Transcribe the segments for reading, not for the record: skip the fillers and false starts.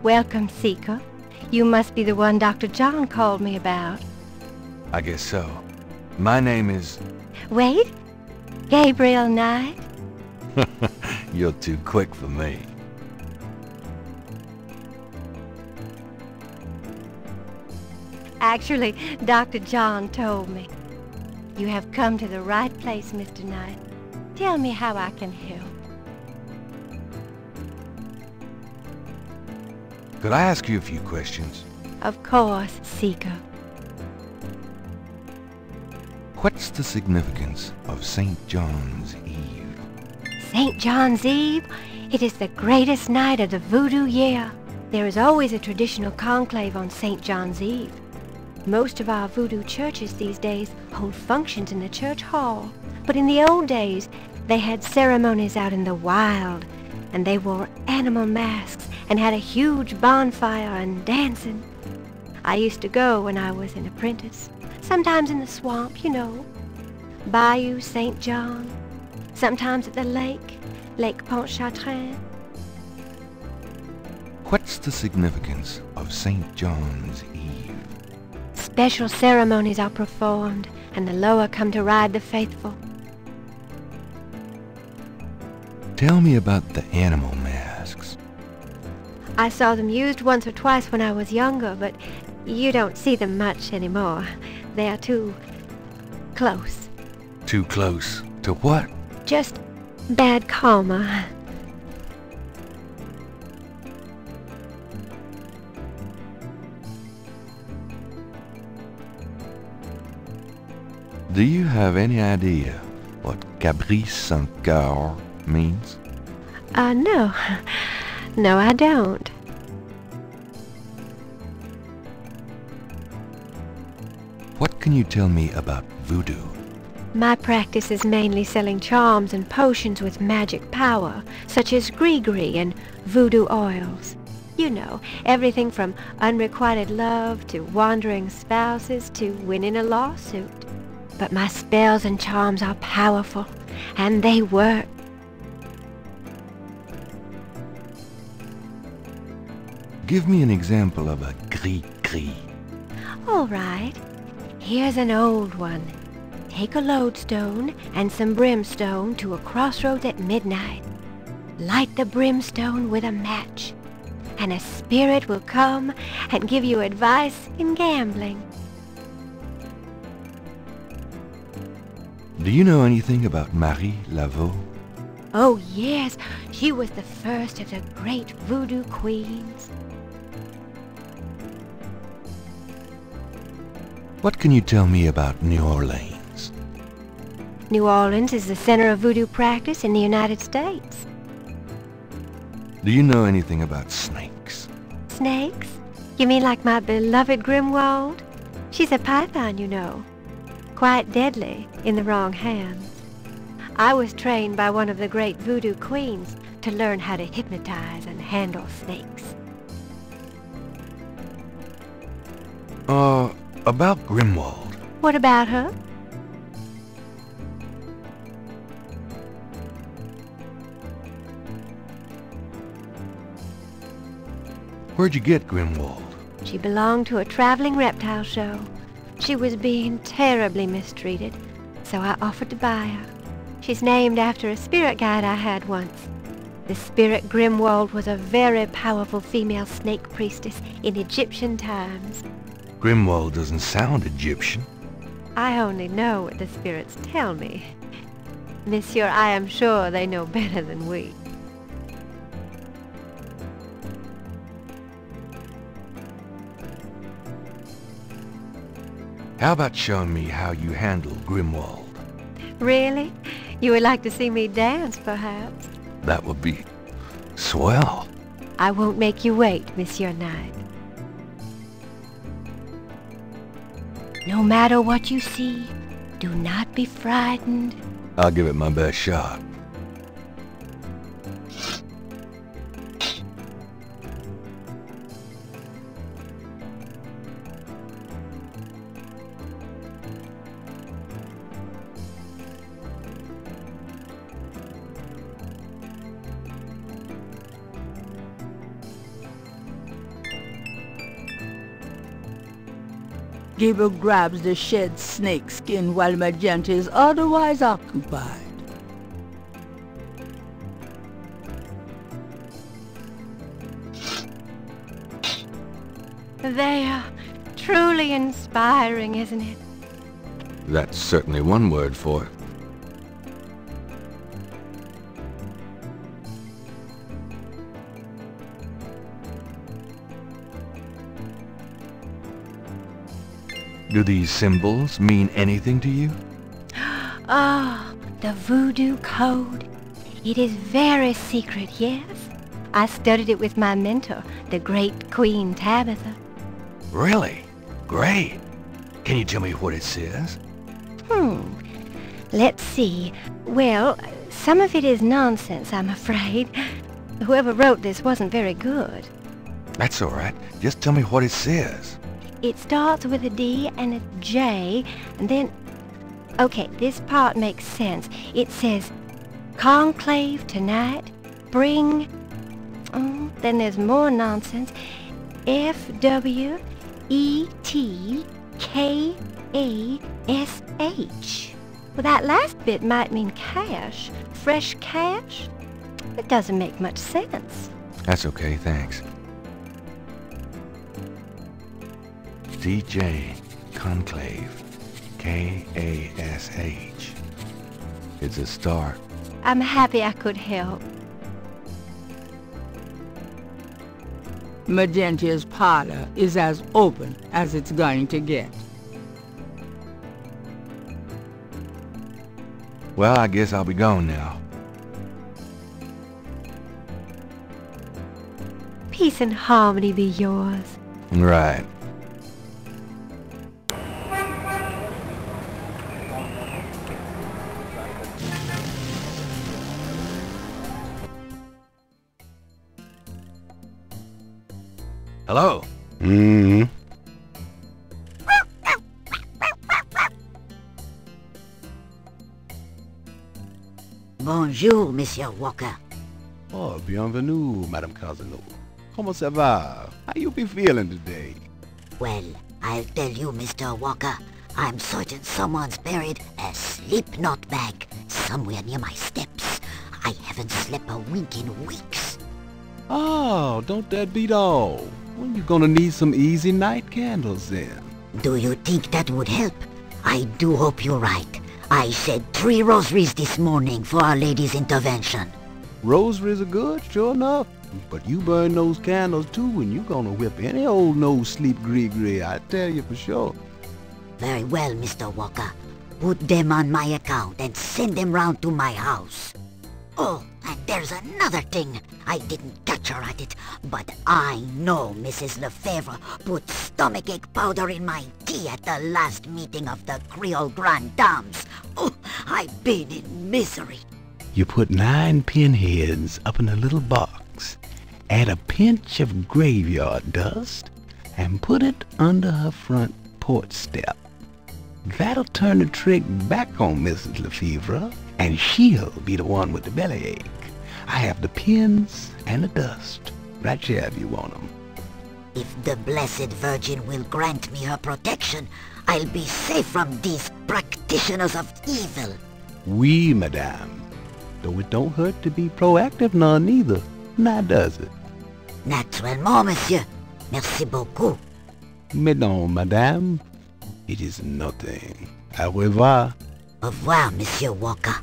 Welcome, Seeker. You must be the one Dr. John called me about. I guess so. My name is... Wait? Gabriel Knight? You're too quick for me. Actually, Dr. John told me. You have come to the right place, Mr. Knight. Tell me how I can help. Could I ask you a few questions? Of course, Seeker. What's the significance of St. John's Eve? St. John's Eve? It is the greatest night of the voodoo year. There is always a traditional conclave on St. John's Eve. Most of our voodoo churches these days hold functions in the church hall. But in the old days, they had ceremonies out in the wild, and they wore animal masks and had a huge bonfire and dancing. I used to go when I was an apprentice, sometimes in the swamp, you know, Bayou St. John, sometimes at the lake, Lake Pontchartrain. What's the significance of St. John's Eve? Special ceremonies are performed, and the Loa come to ride the faithful. Tell me about the animal masks. I saw them used once or twice when I was younger, but you don't see them much anymore. They are too close. Too close to what? Just bad karma. Do you have any idea what Caprice sans cœur means? No. No, I don't. What can you tell me about voodoo? My practice is mainly selling charms and potions with magic power, such as gree-gree and voodoo oils. You know, everything from unrequited love to wandering spouses to winning a lawsuit. But my spells and charms are powerful, and they work. Give me an example of a gris-gris. All right. Here's an old one. Take a lodestone and some brimstone to a crossroads at midnight. Light the brimstone with a match, and a spirit will come and give you advice in gambling. Do you know anything about Marie Laveau? Oh, yes. She was the first of the great voodoo queens. What can you tell me about New Orleans? New Orleans is the center of voodoo practice in the United States. Do you know anything about snakes? Snakes? You mean like my beloved Grimwald? She's a python, you know. Quite deadly in the wrong hands. I was trained by one of the great voodoo queens to learn how to hypnotize and handle snakes. About Grimwald. What about her? Where'd you get Grimwald? She belonged to a traveling reptile show. She was being terribly mistreated, so I offered to buy her. She's named after a spirit guide I had once. The spirit Grimwald was a very powerful female snake priestess in Egyptian times. Grimwald doesn't sound Egyptian. I only know what the spirits tell me. Monsieur, I am sure they know better than we. How about showing me how you handle Grimwald? Really? You would like to see me dance, perhaps? That would be swell. I won't make you wait, Monsieur Knight. No matter what you see, do not be frightened. I'll give it my best shot. Gabriel grabs the shed snake skin while Magenta is otherwise occupied. There. Truly inspiring, isn't it? That's certainly one word for it. Do these symbols mean anything to you? Ah, the voodoo code. It is very secret, yes. I studied it with my mentor, the great Queen Tabitha. Really? Great. Can you tell me what it says? Let's see. Well, some of it is nonsense, I'm afraid. Whoever wrote this wasn't very good. That's all right. Just tell me what it says. It starts with a D and a J, and then... Okay, this part makes sense. It says, conclave tonight, bring... then there's more nonsense. F-W-E-T-K-A-S-H. Well, that last bit might mean cash. Fresh cash? It doesn't make much sense. That's okay, thanks. DJ Conclave. K-A-S-H. It's a start. I'm happy I could help. Magenta's parlor is as open as it's going to get. Well, I guess I'll be gone now. Peace and harmony be yours. Right. Hello? Bonjour, Monsieur Walker. Oh, bienvenue, Madame Casino. Comment ça va? How you be feeling today? Well, I'll tell you, Mr. Walker, I'm certain someone's buried a slip-knot bag somewhere near my steps. I haven't slept a wink in weeks. Oh, don't that beat all? Well, you're gonna need some easy night candles then. Do you think that would help? I do hope you're right. I said 3 rosaries this morning for Our Lady's intervention. Rosaries are good, sure enough. But you burn those candles too and you're gonna whip any old no-sleep gree-gree, I tell you for sure. Very well, Mr. Walker. Put them on my account and send them round to my house. Oh, and there's another thing. I didn't catch her at it, but I know Mrs. Lefebvre put stomachache powder in my tea at the last meeting of the Creole Grand Dames. Oh, I've been in misery. You put 9 pinheads up in a little box, add a pinch of graveyard dust, and put it under her front porch step. That'll turn the trick back on Mrs. Lefebvre, and she'll be the one with the bellyache. I have the pins and the dust right here if you want them. If the Blessed Virgin will grant me her protection, I'll be safe from these practitioners of evil. Oui, madame. Though it don't hurt to be proactive none neither, now does it? Naturellement, monsieur. Merci beaucoup. Mais non, madame. It is nothing. Au revoir. Au revoir, Monsieur Walker.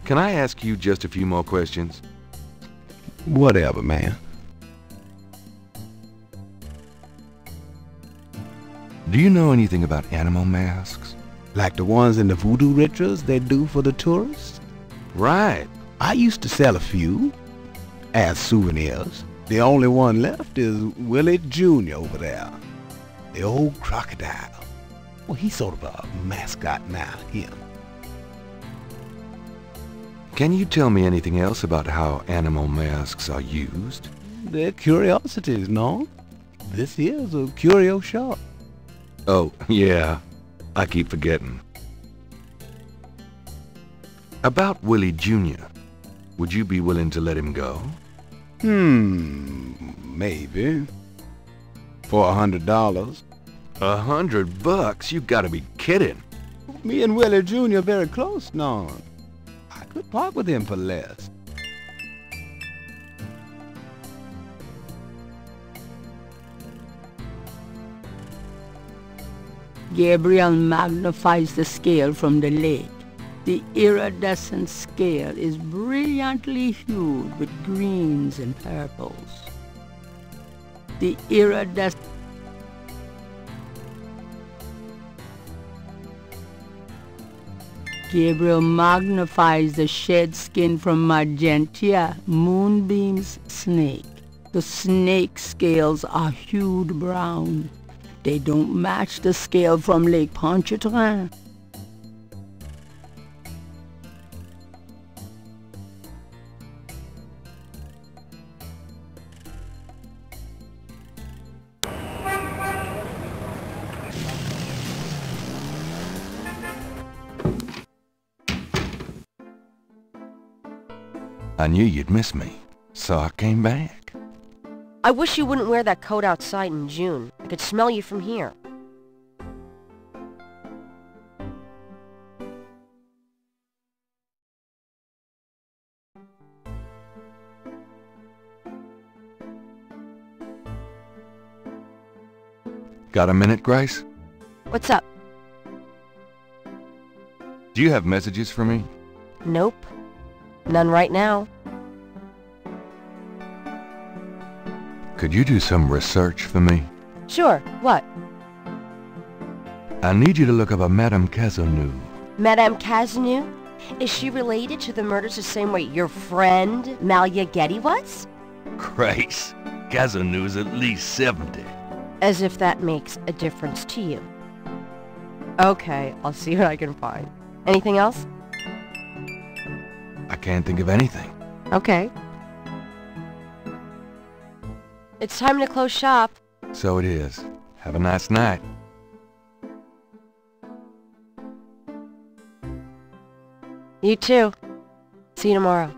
Can I ask you just a few more questions? Whatever, man. Do you know anything about animal masks? Like the ones in the voodoo rituals they do for the tourists? Right. I used to sell a few as souvenirs. The only one left is Willie Jr. over there. The old crocodile. Well, he's sort of a mascot now, him. Can you tell me anything else about how animal masks are used? They're curiosities, no? This here's a curio shop. Oh, yeah. I keep forgetting. About Willie Jr., would you be willing to let him go? Maybe. For $100. $100? You gotta be kidding. Me and Willie Jr. very close now. I could part with him for less. Gabriel magnifies the scale from the lake. The iridescent scale is brilliantly hued with greens and purples. The iridescent Gabriel magnifies the shed skin from Magenta Moonbeam's snake. The snake scales are hued brown. They don't match the scale from Lake Pontchartrain. I knew you'd miss me, so I came back. I wish you wouldn't wear that coat outside in June. I could smell you from here. Got a minute, Grace? What's up? Do you have messages for me? Nope. None right now. Could you do some research for me? Sure. What? I need you to look up a Madame Cazeneuve. Madame Cazeneuve? Is she related to the murders the same way your friend, Malia Getty, was? Grace, Cazeneuve's at least 70. As if that makes a difference to you. Okay, I'll see what I can find. Anything else? I can't think of anything. Okay. It's time to close shop. So it is. Have a nice night. You too. See you tomorrow.